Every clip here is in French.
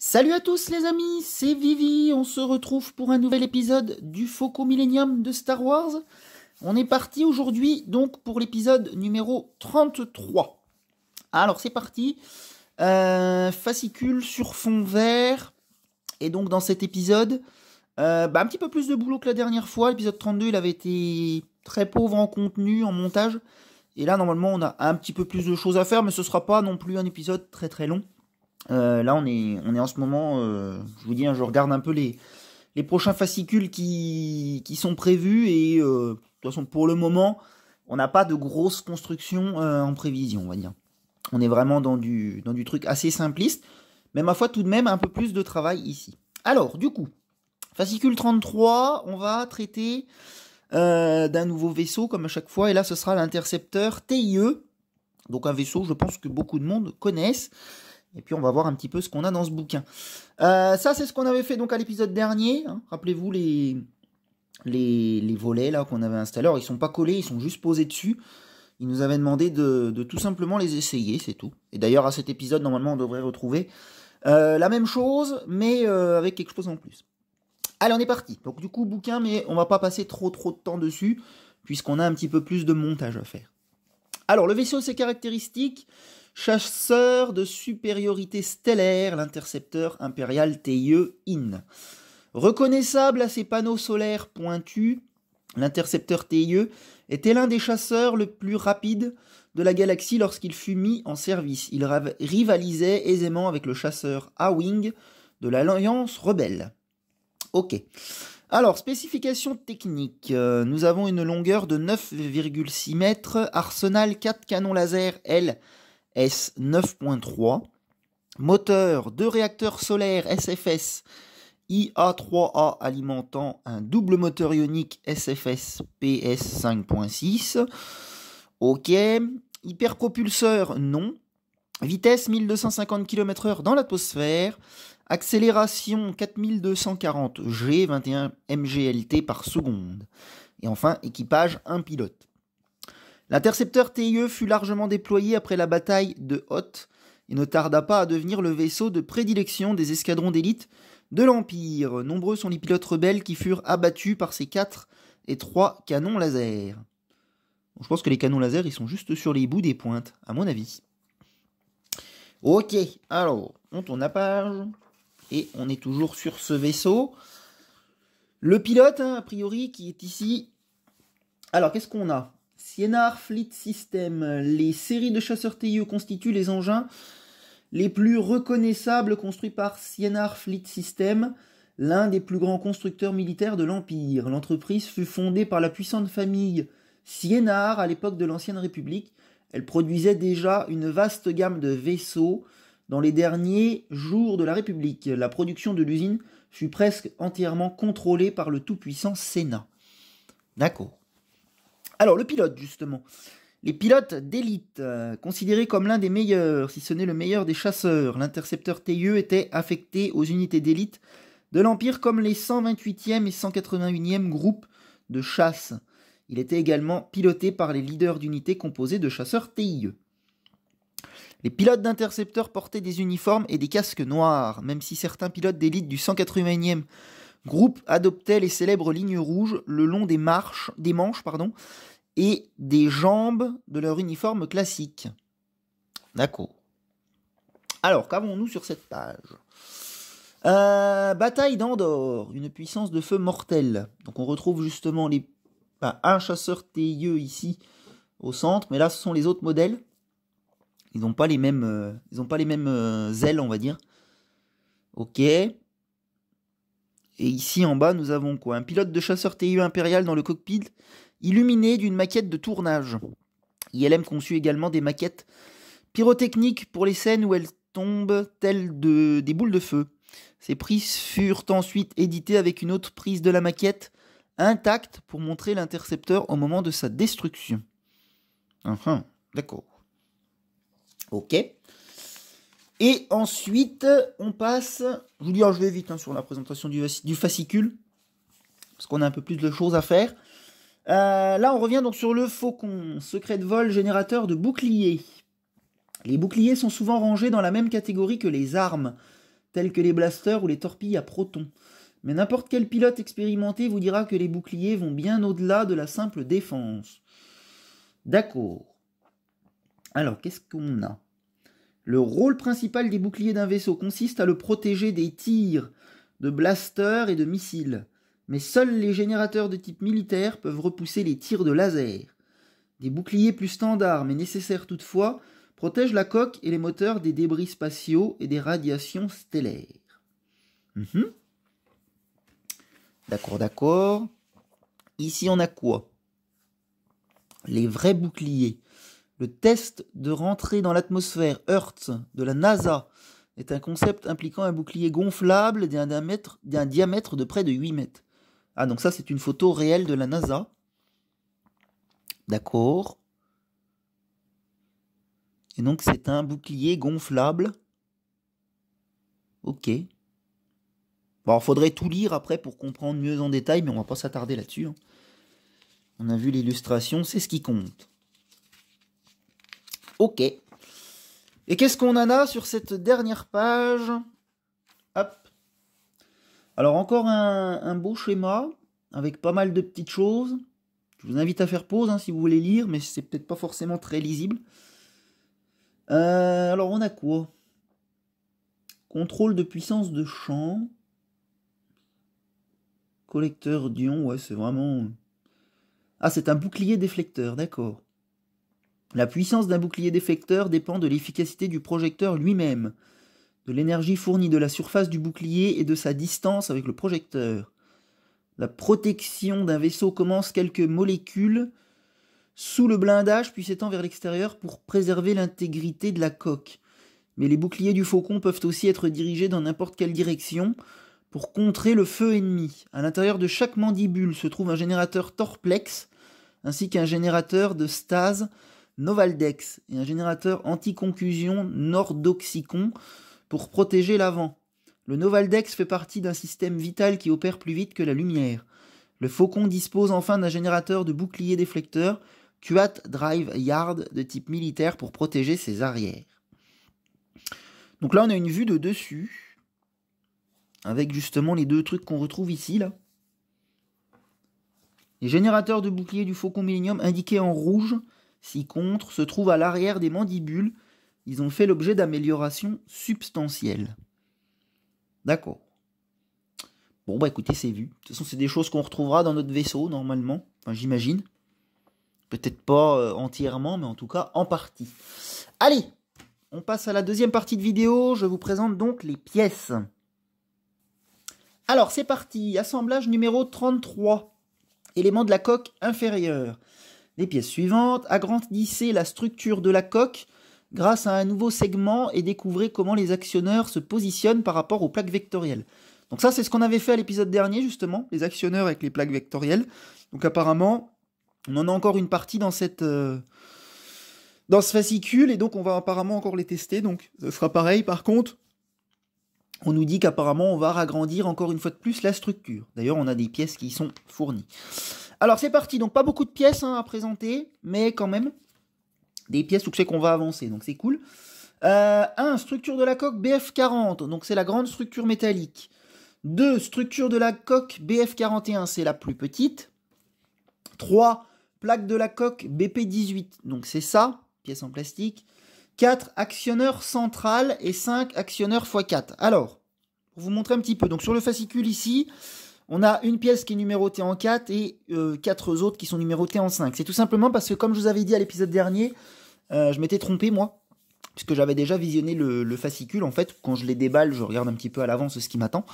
Salut à tous les amis, c'est Vivi, on se retrouve pour un nouvel épisode du Faucon Millenium de Star Wars. On est parti aujourd'hui donc pour l'épisode numéro 33. Alors c'est parti, fascicule sur fond vert, et donc dans cet épisode, un petit peu plus de boulot que la dernière fois. L'épisode 32 il avait été très pauvre en contenu, en montage, et là normalement on a un petit peu plus de choses à faire, mais ce sera pas non plus un épisode très très long. Là, on est en ce moment, je vous dis, hein, je regarde un peu les prochains fascicules qui sont prévus et de toute façon, pour le moment, on n'a pas de grosses constructions en prévision, on va dire. On est vraiment dans du truc assez simpliste, mais ma foi, tout de même, un peu plus de travail ici. Alors, du coup, fascicule 33, on va traiter d'un nouveau vaisseau, comme à chaque fois, et là, ce sera l'intercepteur TIE, donc un vaisseau, je pense que beaucoup de monde connaissent. Et puis on va voir un petit peu ce qu'on a dans ce bouquin. Ça c'est ce qu'on avait fait donc à l'épisode dernier. Hein. Rappelez-vous les volets là qu'on avait installés. Alors ils sont pas collés, ils sont juste posés dessus. Ils nous avaient demandé de tout simplement les essayer, c'est tout. Et d'ailleurs à cet épisode normalement on devrait retrouver la même chose, mais avec quelque chose en plus. Allez on est parti. Donc du coup bouquin, mais on va pas passer trop de temps dessus, puisqu'on a un petit peu plus de montage à faire. Alors le vaisseau, ses caractéristiques. Chasseur de supériorité stellaire, l'intercepteur impérial TIE-IN. Reconnaissable à ses panneaux solaires pointus, l'intercepteur TIE était l'un des chasseurs le plus rapides de la galaxie lorsqu'il fut mis en service. Il rivalisait aisément avec le chasseur A-Wing de l'Alliance rebelle. Ok. Alors, spécifications techniques. Nous avons une longueur de 9,6 mètres, arsenal 4 canons laser LS 9.3, moteur 2 réacteurs solaires SFS IA3A alimentant un double moteur ionique SFS PS 5.6. Ok. Hyperpropulseur non. Vitesse 1250 km/h dans l'atmosphère. Accélération 4240 G, 21 mGLT par seconde. Et enfin, équipage, un pilote. L'intercepteur TIE fut largement déployé après la bataille de Hoth et ne tarda pas à devenir le vaisseau de prédilection des escadrons d'élite de l'Empire. Nombreux sont les pilotes rebelles qui furent abattus par ces 4 et 3 canons laser. Bon, je pense que les canons laser, ils sont juste sur les bouts des pointes, à mon avis. Ok, alors, on tourne la page. Et on est toujours sur ce vaisseau. Le pilote, hein, a priori, qui est ici. Alors, qu'est-ce qu'on a ? Sienar Fleet System. Les séries de chasseurs TIE constituent les engins les plus reconnaissables construits par Sienar Fleet System, l'un des plus grands constructeurs militaires de l'Empire. L'entreprise fut fondée par la puissante famille Sienar à l'époque de l'Ancienne République. Elle produisait déjà une vaste gamme de vaisseaux. Dans les derniers jours de la République, la production de l'usine fut presque entièrement contrôlée par le tout-puissant Sénat. D'accord. Alors, le pilote, justement. Les pilotes d'élite, considérés comme l'un des meilleurs, si ce n'est le meilleur des chasseurs, l'intercepteur TIE était affecté aux unités d'élite de l'Empire comme les 128e et 181e groupes de chasse. Il était également piloté par les leaders d'unités composés de chasseurs TIE. Les pilotes d'intercepteurs portaient des uniformes et des casques noirs, même si certains pilotes d'élite du 180e groupe adoptaient les célèbres lignes rouges le long des manches, et des jambes de leur uniforme classique. D'accord. Alors, qu'avons-nous sur cette page ? Bataille d'Andorre, une puissance de feu mortelle. Donc on retrouve justement un chasseur TIE ici au centre, mais là ce sont les autres modèles. Ils n'ont pas les mêmes, ailes, on va dire. Ok. Et ici en bas, nous avons quoi ? Un pilote de chasseur TIE impérial dans le cockpit, illuminé d'une maquette de tournage. ILM conçut également des maquettes pyrotechniques pour les scènes où elles tombent telles des boules de feu. Ces prises furent ensuite éditées avec une autre prise de la maquette intacte pour montrer l'intercepteur au moment de sa destruction. D'accord. Ok. Et ensuite, on passe... Je vous dis, je vais vite sur la présentation du fascicule, parce qu'on a un peu plus de choses à faire. Là, on revient donc sur le Faucon, secret de vol générateur de boucliers. Les boucliers sont souvent rangés dans la même catégorie que les armes, tels que les blasters ou les torpilles à protons. Mais n'importe quel pilote expérimenté vous dira que les boucliers vont bien au-delà de la simple défense. D'accord. Alors, qu'est-ce qu'on a? Le rôle principal des boucliers d'un vaisseau consiste à le protéger des tirs de blasters et de missiles. Mais seuls les générateurs de type militaire peuvent repousser les tirs de laser. Des boucliers plus standards, mais nécessaires toutefois, protègent la coque et les moteurs des débris spatiaux et des radiations stellaires. D'accord, d'accord. Ici, on a quoi? Les vrais boucliers. Le test de rentrée dans l'atmosphère Earth de la NASA est un concept impliquant un bouclier gonflable d'un diamètre de près de 8 mètres. Ah, donc ça, c'est une photo réelle de la NASA. D'accord. Et donc, c'est un bouclier gonflable. Ok. Bon, il faudrait tout lire après pour comprendre mieux en détail, mais on va pas s'attarder là-dessus. On a vu l'illustration, c'est ce qui compte. Ok. Et qu'est-ce qu'on en a sur cette dernière page? Hop. Alors encore un beau schéma avec pas mal de petites choses. Je vous invite à faire pause si vous voulez lire, mais c'est peut-être pas forcément très lisible. Alors on a quoi? Contrôle de puissance de champ. Collecteur d'ion, ouais c'est vraiment... Ah, c'est un bouclier déflecteur, d'accord. La puissance d'un bouclier déflecteur dépend de l'efficacité du projecteur lui-même, de l'énergie fournie de la surface du bouclier et de sa distance avec le projecteur. La protection d'un vaisseau commence quelques molécules sous le blindage puis s'étend vers l'extérieur pour préserver l'intégrité de la coque. Mais les boucliers du Faucon peuvent aussi être dirigés dans n'importe quelle direction pour contrer le feu ennemi. À l'intérieur de chaque mandibule se trouve un générateur Torplex ainsi qu'un générateur de stase Novaldex et un générateur anti-concussion Nordoxicon pour protéger l'avant. Le Novaldex fait partie d'un système vital qui opère plus vite que la lumière. Le Faucon dispose enfin d'un générateur de bouclier déflecteur Quat Drive Yard de type militaire pour protéger ses arrières. Donc là on a une vue de dessus avec justement les deux trucs qu'on retrouve ici là. Les générateurs de bouclier du Faucon Millennium indiqués en rouge, ci-contre, se trouvent à l'arrière des mandibules. Ils ont fait l'objet d'améliorations substantielles. D'accord. Bon bah écoutez, c'est vu. De toute façon, c'est des choses qu'on retrouvera dans notre vaisseau, normalement. Enfin, j'imagine. Peut-être pas entièrement, mais en tout cas en partie. Allez, on passe à la deuxième partie de vidéo. Je vous présente donc les pièces. Alors, c'est parti. Assemblage numéro 33. Éléments de la coque inférieure. Les pièces suivantes. Agrandissez la structure de la coque grâce à un nouveau segment et découvrez comment les actionneurs se positionnent par rapport aux plaques vectorielles. Donc ça, c'est ce qu'on avait fait à l'épisode dernier, justement, les actionneurs avec les plaques vectorielles. Donc apparemment, on en a encore une partie dans ce fascicule, et donc on va apparemment encore les tester. Donc ce sera pareil. Par contre, on nous dit qu'apparemment, on va agrandir encore une fois de plus la structure. D'ailleurs, on a des pièces qui y sont fournies. Alors c'est parti, donc pas beaucoup de pièces à présenter, mais quand même des pièces où je sais qu'on va avancer, donc c'est cool. 1. Structure de la coque BF40, donc c'est la grande structure métallique. 2. Structure de la coque BF41, c'est la plus petite. 3. Plaque de la coque BP18, donc c'est ça, pièce en plastique. 4. Actionneur central et 5. Actionneur x4. Alors, pour vous montrer un petit peu, donc sur le fascicule ici, on a une pièce qui est numérotée en 4 et 4 autres qui sont numérotées en 5. C'est tout simplement parce que, comme je vous avais dit à l'épisode dernier, je m'étais trompé, moi, puisque j'avais déjà visionné le fascicule. En fait, quand je les déballe, je regarde un petit peu à l'avance ce qui m'attend.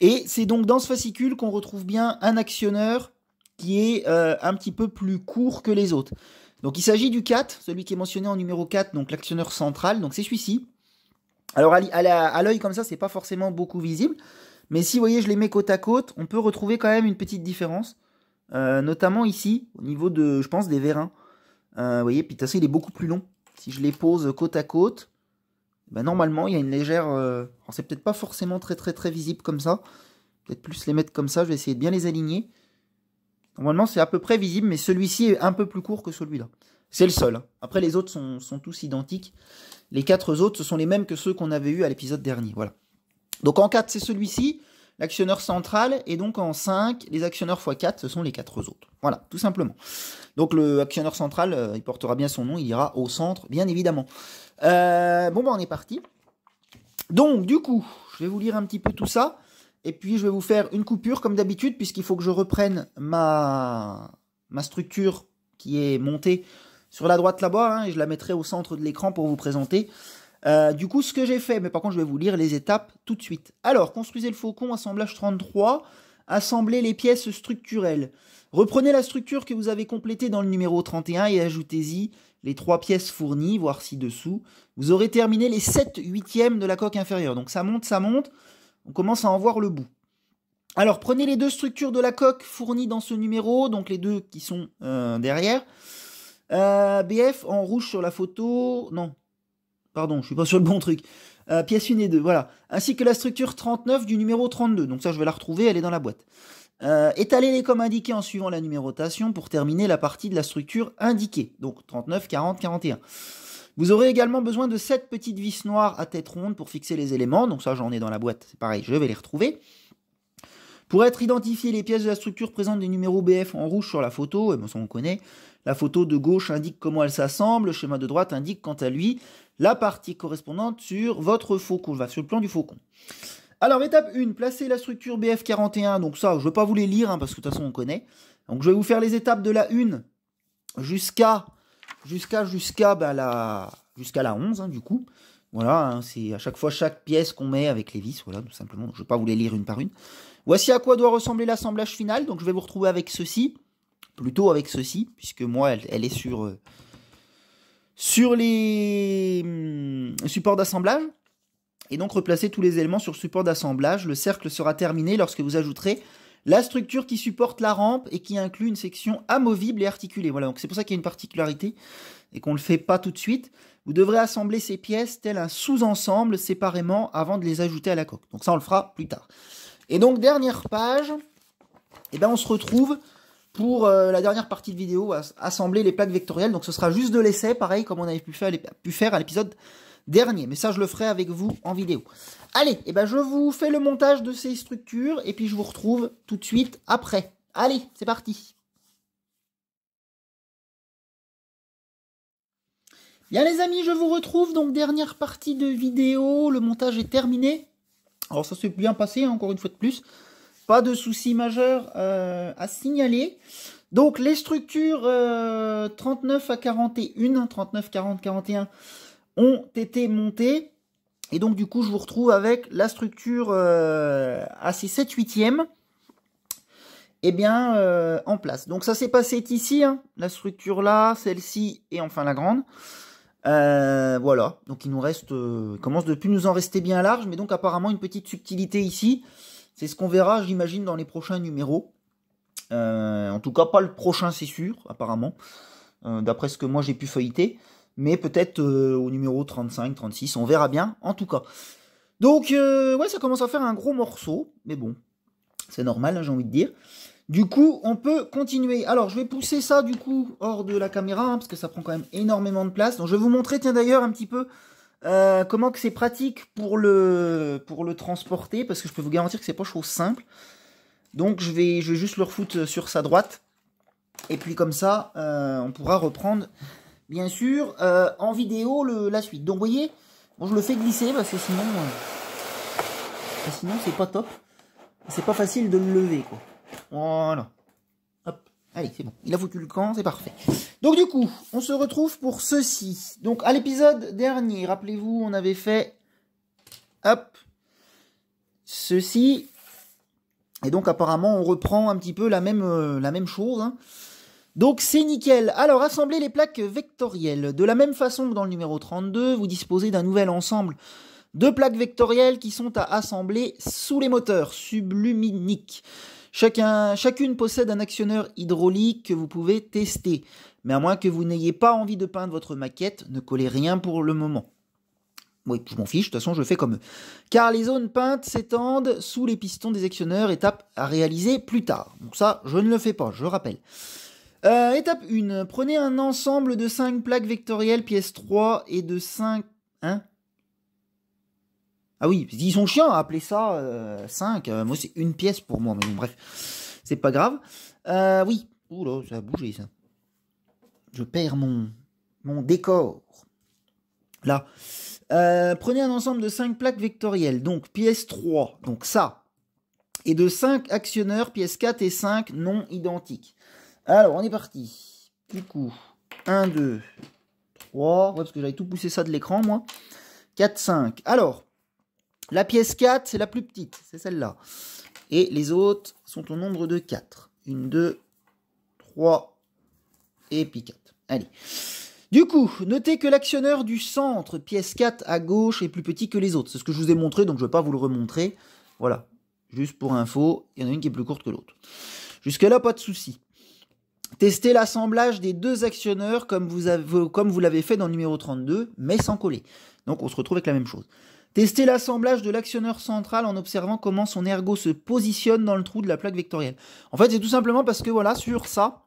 Et c'est donc dans ce fascicule qu'on retrouve bien un actionneur qui est un petit peu plus court que les autres. Donc il s'agit du 4, celui qui est mentionné en numéro 4, donc l'actionneur central, donc c'est celui-ci. Alors à l'œil comme ça, c'est pas forcément beaucoup visible, mais si vous voyez, je les mets côte à côte, on peut retrouver quand même une petite différence, notamment ici, au niveau de, je pense, des vérins. Vous voyez, puis de toute façon, il est beaucoup plus long. Si je les pose côte à côte, ben, normalement, il y a une légère... alors c'est peut-être pas forcément très visible comme ça. Peut-être plus les mettre comme ça, je vais essayer de bien les aligner. Normalement, c'est à peu près visible, mais celui-ci est un peu plus court que celui-là. C'est le seul. Après, les autres sont tous identiques. Les 4 autres, ce sont les mêmes que ceux qu'on avait eus à l'épisode dernier. Voilà. Donc en 4, c'est celui-ci, l'actionneur central, et donc en 5, les actionneurs x 4, ce sont les 4 autres. Voilà, tout simplement. Donc le actionneur central, il portera bien son nom, il ira au centre, bien évidemment. Bon, on est parti. Donc, du coup, je vais vous lire un petit peu tout ça, et puis je vais vous faire une coupure, comme d'habitude, puisqu'il faut que je reprenne ma structure qui est montée sur la droite là-bas, hein, et je la mettrai au centre de l'écran pour vous présenter. Du coup, ce que j'ai fait, mais par contre, je vais vous lire les étapes tout de suite. Alors, construisez le faucon, assemblage 33, assemblez les pièces structurelles. Reprenez la structure que vous avez complétée dans le numéro 31 et ajoutez-y les 3 pièces fournies, voire ci-dessous. Vous aurez terminé les 7/8 de la coque inférieure. Donc ça monte, on commence à en voir le bout. Alors, prenez les 2 structures de la coque fournies dans ce numéro, donc les 2 qui sont derrière. BF en rouge sur la photo, non. Pardon, je suis pas sur le bon truc. Pièce 1 et 2, voilà. Ainsi que la structure 39 du numéro 32. Donc ça, je vais la retrouver, elle est dans la boîte. Étalez-les comme indiqué en suivant la numérotation pour terminer la partie de la structure indiquée. Donc 39, 40, 41. Vous aurez également besoin de 7 petites vis noires à tête ronde pour fixer les éléments. Donc ça, j'en ai dans la boîte. C'est pareil, je vais les retrouver. Pour être identifiées, les pièces de la structure présentent des numéros BF en rouge sur la photo. Et bon, ça, on connaît. La photo de gauche indique comment elle s'assemble. Le schéma de droite indique, quant à lui, la partie correspondante sur votre faucon, sur le plan du faucon. Alors, étape 1, placez la structure BF41. Donc ça, je ne vais pas vous les lire, hein, parce que de toute façon, on connaît. Donc, je vais vous faire les étapes de la 1 jusqu'à la 11, hein, du coup. Voilà, hein, c'est à chaque fois chaque pièce qu'on met avec les vis, voilà, tout simplement. Je ne vais pas vous les lire une par une. Voici à quoi doit ressembler l'assemblage final. Donc, je vais vous retrouver avec ceci. Plutôt avec ceci, puisque moi, elle est sur les supports d'assemblage. Et donc, replacer tous les éléments sur le support d'assemblage. Le cercle sera terminé lorsque vous ajouterez la structure qui supporte la rampe et qui inclut une section amovible et articulée. Voilà, donc c'est pour ça qu'il y a une particularité et qu'on ne le fait pas tout de suite. Vous devrez assembler ces pièces tel un sous-ensemble séparément avant de les ajouter à la coque. Donc ça, on le fera plus tard. Et donc, dernière page, on se retrouve pour la dernière partie de vidéo, assembler les plaques vectorielles. Donc ce sera juste de l'essai, pareil comme on avait pu faire à l'épisode dernier. Mais ça, je le ferai avec vous en vidéo. Allez, je vous fais le montage de ces structures et puis je vous retrouve tout de suite après. Allez, c'est parti. Bien les amis, je vous retrouve. Donc dernière partie de vidéo. Le montage est terminé. Alors ça s'est bien passé, hein, encore une fois de plus. Pas de soucis majeurs à signaler. Donc les structures 39 à 41, 39, 40, 41 ont été montées. Et donc du coup je vous retrouve avec la structure à ces 7/8 en place. Donc ça s'est passé ici, hein, la structure là, celle-ci et enfin la grande. Voilà, donc il nous reste, commence de plus nous en rester bien large, mais donc apparemment une petite subtilité ici. C'est ce qu'on verra, j'imagine, dans les prochains numéros. En tout cas, pas le prochain, c'est sûr, apparemment. D'après ce que moi j'ai pu feuilleter. Mais peut-être au numéro 35, 36, on verra bien, en tout cas. Donc, ouais, ça commence à faire un gros morceau. Mais bon, c'est normal, hein, j'ai envie de dire. Du coup, on peut continuer. Alors, je vais pousser ça, du coup, hors de la caméra, hein, parce que ça prend quand même énormément de place. Donc, je vais vous montrer, tiens, d'ailleurs, un petit peu... comment que c'est pratique pour le transporter, parce que je peux vous garantir que c'est pas chose simple. Donc je vais juste le refoutre sur sa droite, et puis comme ça on pourra reprendre bien sûr en vidéo la suite. Donc vous voyez, bon, je le fais glisser parce que sinon c'est pas top, c'est pas facile de le lever quoi. Voilà, hop, allez c'est bon, il a foutu le camp, c'est parfait. Donc du coup, on se retrouve pour ceci. Donc à l'épisode dernier, rappelez-vous, on avait fait, hop, ceci. Et donc apparemment, on reprend un petit peu la même chose. Hein. Donc c'est nickel. Alors, assemblez les plaques vectorielles. De la même façon que dans le numéro 32, vous disposez d'un nouvel ensemble de plaques vectorielles qui sont à assembler sous les moteurs subluminiques. Chacune possède un actionneur hydraulique que vous pouvez tester. Mais à moins que vous n'ayez pas envie de peindre votre maquette, ne collez rien pour le moment. Oui, je m'en fiche, de toute façon je fais comme eux. Car les zones peintes s'étendent sous les pistons des actionneurs, étape à réaliser plus tard. Donc ça, je ne le fais pas, je rappelle. Étape 1, prenez un ensemble de 5 plaques vectorielles pièce 3 et de 5... Hein ? Ah oui, ils sont chiants à appeler ça 5. Moi, c'est une pièce pour moi, mais bon, bref, c'est pas grave. Oui. Oula, ça a bougé, ça. Je perds mon décor. Là. Prenez un ensemble de 5 plaques vectorielles, donc pièce 3, donc ça, et de 5 actionneurs, pièces 4 et 5 non identiques. Alors, on est parti. Du coup, 1, 2, 3, ouais, parce que j'avais tout poussé ça de l'écran, moi. 4, 5. Alors, la pièce 4, c'est la plus petite, c'est celle-là. Et les autres sont au nombre de 4. 1, 2, 3, et puis 4. Allez. Du coup, notez que l'actionneur du centre, pièce 4 à gauche, est plus petit que les autres. C'est ce que je vous ai montré, donc je ne vais pas vous le remontrer. Voilà. Juste pour info, il y en a une qui est plus courte que l'autre. Jusque-là, pas de souci. Testez l'assemblage des deux actionneurs comme vous l'avez fait dans le numéro 32, mais sans coller. Donc on se retrouve avec la même chose. Testez l'assemblage de l'actionneur central en observant comment son ergot se positionne dans le trou de la plaque vectorielle. En fait, c'est tout simplement parce que voilà, sur ça,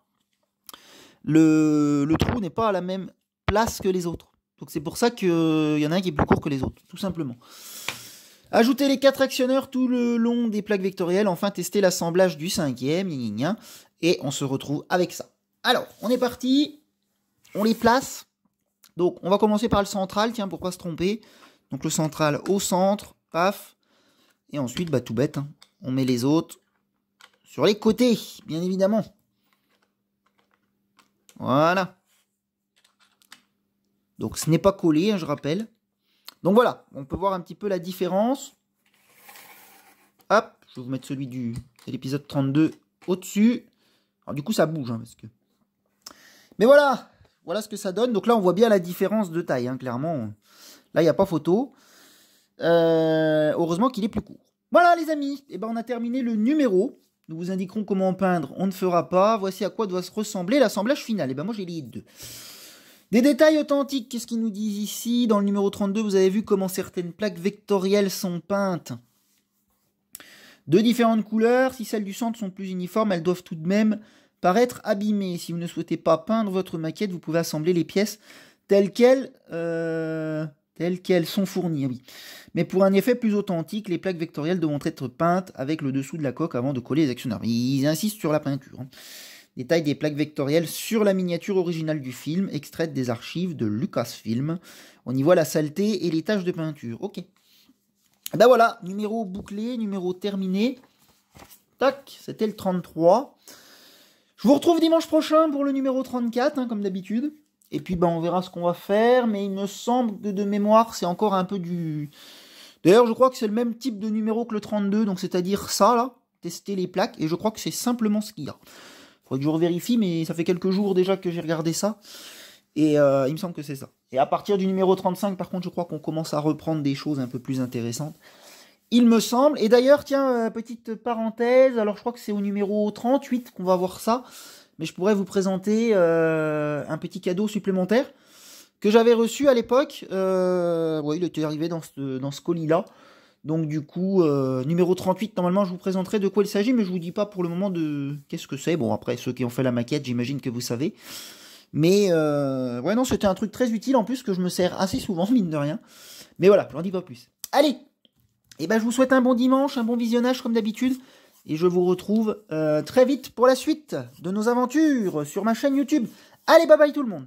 le trou n'est pas à la même place que les autres. Donc c'est pour ça qu'il y en a un qui est plus court que les autres, tout simplement. Ajoutez les 4 actionneurs tout le long des plaques vectorielles. Enfin, testez l'assemblage du 5e. Et on se retrouve avec ça. Alors, on est parti. On les place. Donc, on va commencer par le central. Tiens, pourquoi se tromper? Donc, le central au centre. Paf. Et ensuite, bah, tout bête. Hein, on met les autres sur les côtés, bien évidemment. Voilà. Donc, ce n'est pas collé, hein, je rappelle. Donc, voilà. On peut voir un petit peu la différence. Hop. Je vais vous mettre celui de l'épisode 32 au-dessus. Alors, du coup, ça bouge. Hein, parce que... Mais voilà. Voilà ce que ça donne. Donc là, on voit bien la différence de taille. Hein, clairement. Là, il n'y a pas photo. Heureusement qu'il est plus court. Voilà, les amis. Et ben, on a terminé le numéro. Nous vous indiquerons comment peindre. On ne fera pas. Voici à quoi doit se ressembler l'assemblage final. Et ben, moi, j'ai les deux. Des détails authentiques. Qu'est-ce qu'ils nous disent ici? Dans le numéro 32, vous avez vu comment certaines plaques vectorielles sont peintes de différentes couleurs. Si celles du centre sont plus uniformes, elles doivent tout de même paraître abîmées. Si vous ne souhaitez pas peindre votre maquette, vous pouvez assembler les pièces telles qu'elles sont fournies. Oui. Mais pour un effet plus authentique, les plaques vectorielles devront être peintes avec le dessous de la coque avant de coller les actionneurs. Ils insistent sur la peinture. Hein. Détail des plaques vectorielles sur la miniature originale du film, extraite des archives de Lucasfilm. On y voit la saleté et les taches de peinture. Ok. Ben voilà, numéro bouclé, numéro terminé. Tac, c'était le 33. Je vous retrouve dimanche prochain pour le numéro 34, hein, comme d'habitude. Et puis ben, on verra ce qu'on va faire, mais il me semble que de mémoire, c'est encore un peu du... D'ailleurs, je crois que c'est le même type de numéro que le 32, donc c'est-à-dire ça, là, tester les plaques, et je crois que c'est simplement ce qu'il y a. Faudrait que je revérifie, mais ça fait quelques jours déjà que j'ai regardé ça. Et il me semble que c'est ça. Et à partir du numéro 35, par contre, je crois qu'on commence à reprendre des choses un peu plus intéressantes. Il me semble. Et d'ailleurs, tiens, petite parenthèse, alors je crois que c'est au numéro 38 qu'on va voir ça. Mais je pourrais vous présenter un petit cadeau supplémentaire que j'avais reçu à l'époque. Ouais, il était arrivé dans ce colis-là. Donc du coup, numéro 38, normalement je vous présenterai de quoi il s'agit, mais je vous dis pas pour le moment de qu'est-ce que c'est. Bon, après, ceux qui ont fait la maquette, j'imagine que vous savez. Mais ouais, non, c'était un truc très utile en plus que je me sers assez souvent, mine de rien. Mais voilà, j'en dis pas plus. Allez, et ben je vous souhaite un bon dimanche, un bon visionnage comme d'habitude. Et je vous retrouve très vite pour la suite de nos aventures sur ma chaîne YouTube. Allez, bye bye tout le monde.